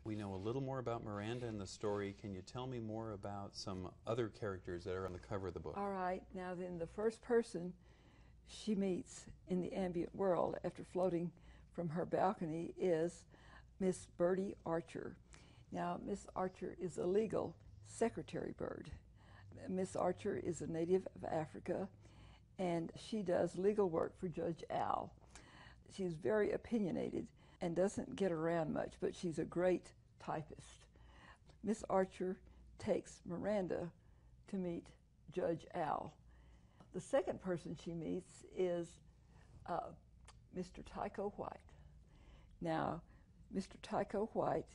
We know a little more about Miranda in the story. Can you tell me more about some other characters that are on the cover of the book? All right. Now then, the first person she meets in the ambient world after floating from her balcony is Miss Birdie Archer. Now, Miss Archer is a legal secretary bird. Miss Archer is a native of Africa, and she does legal work for Judge Al. She's very opinionated and doesn't get around much, but she's a great typist. Miss Archer takes Miranda to meet Judge Al. The second person she meets is Mr. Tycho White. Now, Mr. Tycho White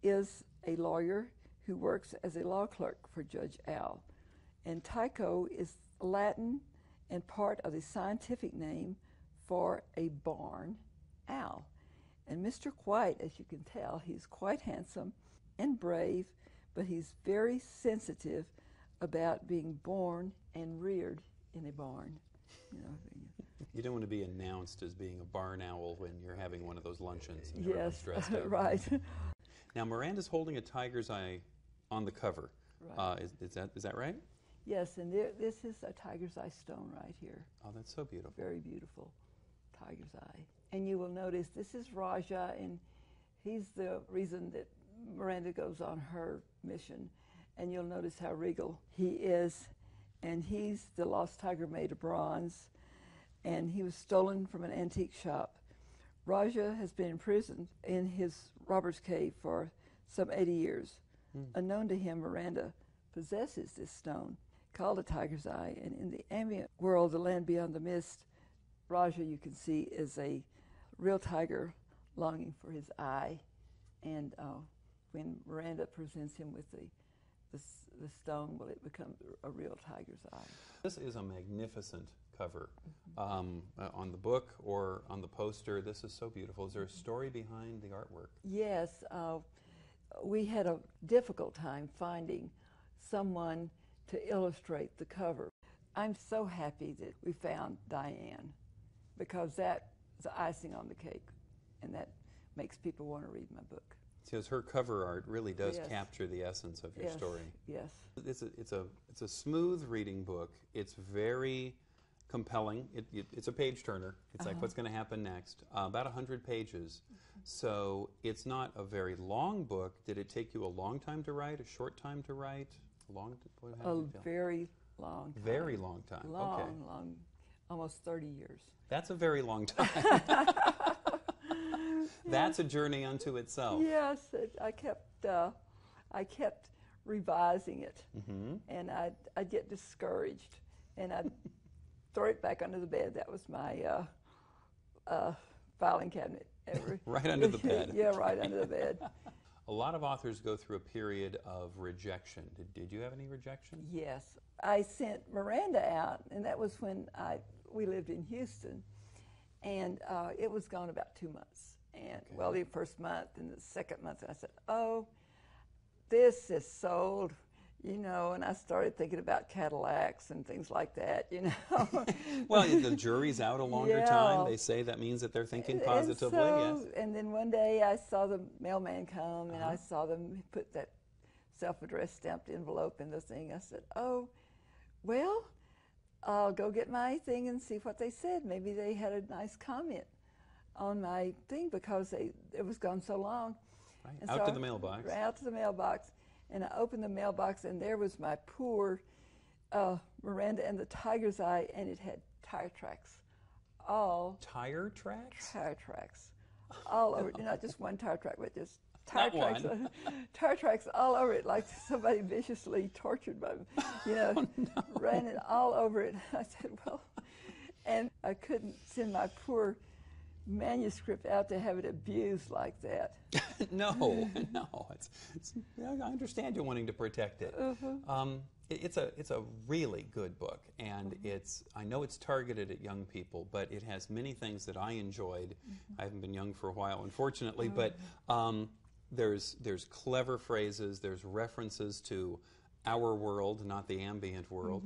is a lawyer who works as a law clerk for Judge Al. And Tycho is Latin and part of the scientific name for a barn owl. And Mr. White, as you can tell, he's quite handsome and brave, but he's very sensitive about being born and reared in a barn. You know, you don't want to be announced as being a barn owl when you're having one of those luncheons. And yes, dressed up. Right. Now, Miranda's holding a tiger's eye on the cover. Right. Is that right? Yes, and this is a tiger's eye stone right here. Oh, that's so beautiful. Very beautiful tiger's eye. And you will notice this is Raja, and he's the reason that Miranda goes on her mission. And you'll notice how regal he is. And he's the lost tiger made of bronze, and he was stolen from an antique shop. Raja has been imprisoned in his robber's cave for some 80 years. Unknown to him, Miranda possesses this stone called a tiger's eye, and in the ambient world, the land beyond the mist, Raja, you can see, is a real tiger longing for his eye. And when Miranda presents him with the stone, well, it becomes a real tiger's eye. This is a magnificent cover. On the book or on the poster, this is so beautiful. Is there a story behind the artwork? Yes. We had a difficult time finding someone to illustrate the cover. I'm so happy that we found Diane, because that's the icing on the cake, and that makes people want to read my book. Because her cover art really does capture the essence of your story. Yes. It's a smooth reading book. It's very compelling. It's a page turner. It's like what's going to happen next. About 100 pages. So it's not a very long book. Did it take you a long time to write? A short time to write? Very long time. Very long time. Long, okay. long, almost 30 years. That's a very long time. That's a journey unto itself. Yes, I kept revising it, and I'd get discouraged, and I'd throw it back under the bed. That was my filing cabinet. Right under the bed. Yeah, right under the bed. A lot of authors go through a period of rejection. Did you have any rejection? Yes. I sent Miranda out, and that was when we lived in Houston, and it was gone about 2 months. And well, the first month and the second month, I said, "Oh, this is sold," you know. And I started thinking about Cadillacs and things like that, you know. Well, the jury's out a longer time. They say that means that they're thinking positively. And yes. And then one day I saw the mailman come, and I saw them put that self-addressed stamped envelope in the thing. I said, "Oh, well, I'll go get my thing and see what they said. Maybe they had a nice comment on my thing, because it was gone so long." Right. And out so to the mailbox. Out to the mailbox. And I opened the mailbox, and there was my poor Miranda and the tiger's eye, and it had tire tracks. Tire tracks? Tire tracks. All over it. Not just one tire track, but just tire tracks. Tire tracks all over it, like somebody viciously tortured by, you know, ran it all over it. I said, well, and I couldn't send my poor manuscript out to have it abused like that. No. I understand you wanting to protect it. It's a really good book, and I know it's targeted at young people, but it has many things that I enjoyed. I haven't been young for a while, unfortunately, but there's clever phrases, there's references to our world, not the ambient world.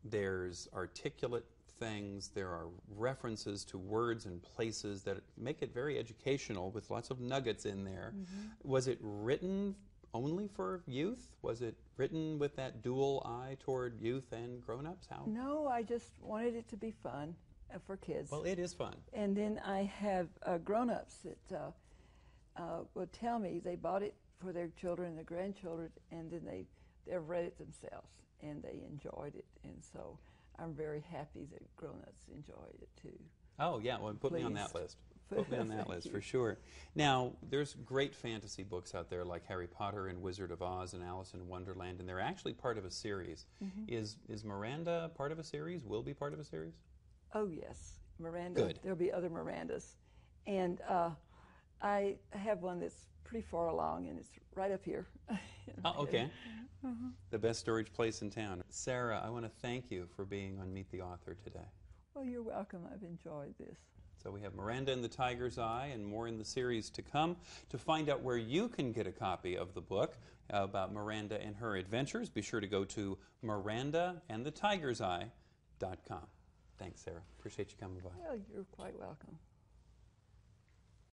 There's articulate things. There are references to words and places that make it very educational with lots of nuggets in there. Was it written only for youth? Was it written with that dual eye toward youth and grown-ups? How? No, I just wanted it to be fun for kids. Well, it is fun. And then I have grown-ups that will tell me they bought it for their children and their grandchildren, and then they've read it themselves, and they enjoyed it. And so I'm very happy that grown-ups enjoyed it, too. Oh, yeah. Well, put me on that list. Put me on that list for sure. Now, there's great fantasy books out there like Harry Potter and Wizard of Oz and Alice in Wonderland, and they're actually part of a series. Is Miranda part of a series? Will be part of a series? Oh, yes. Miranda. Good. There'll be other Mirandas. And I have one that's pretty far along, and it's right up here. Oh, okay. The best storage place in town. Sara, I want to thank you for being on Meet the Author today. Well, you're welcome. I've enjoyed this. So we have Miranda and the Tiger's Eye and more in the series to come. To find out where you can get a copy of the book about Miranda and her adventures, be sure to go to mirandaandthetigerseye.com. Thanks, Sara. Appreciate you coming by. Well, you're quite welcome.